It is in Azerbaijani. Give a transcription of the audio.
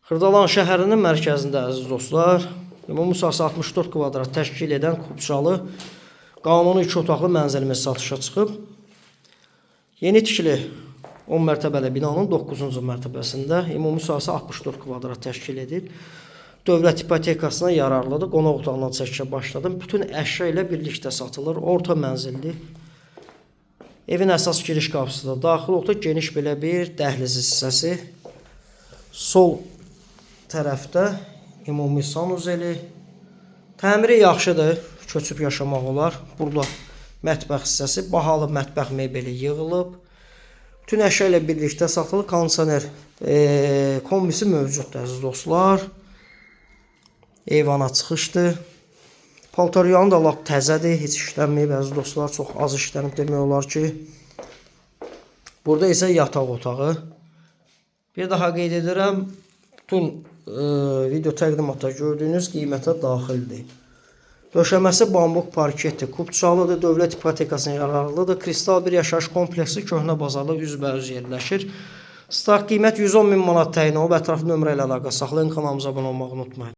Xırdalan şəhərinin mərkəzində əziz dostlar, ümumi sahəsi 64 kvadrat təşkil edən kubçalı qanuni 2 otaqlı mənzilimiz satışa çıxıb. Yeni tikili 10 mərtəbəli binanın 9-cu mərtəbəsində ümumi sahəsi 64 kvadrat təşkil edir. Dövlət ipotekasına yararlıdır. Qonaq otağından çəkişə başladım. Bütün əşya ilə birlikdə satılır. Orta mənzilli. Evin əsas giriş qapısı da daxil olduq. Geniş belə bir dəhliz hissəsi. Sol tərəfdə ümumi sanuzeli. Təmiri yaxşıdır. Köçüb yaşamaq olar. Burada mətbəx hissəsi, bahalı mətbəx mebeli yığılıb. Bütün əşya ilə birlikdə satılır. Kondisioner kombisi mövcuddur əziz dostlar. Eyvana çıxışdır. Paltaryanı da lap təzədir. Heç işlənməyib əziz dostlar. Çox az işlənib demək olar ki. Burada isə yataq otağı. Bir daha qeyd edirəm. Bütün video təqdimatda gördüyünüz qiymətə daxildir. Döşəməsi bambuk parketdir. Kubçalıdır. Dövlət ipotekasına yararlıdır. Kristal bir yaşayış kompleksi Köhnə Bazarda üzbəüz yerləşir. Start qiymət 110 min manat təyin olub. Ətraflı nömrə ilə əlaqə saxlayın. Kanalımıza abunə olmağı unutmayın.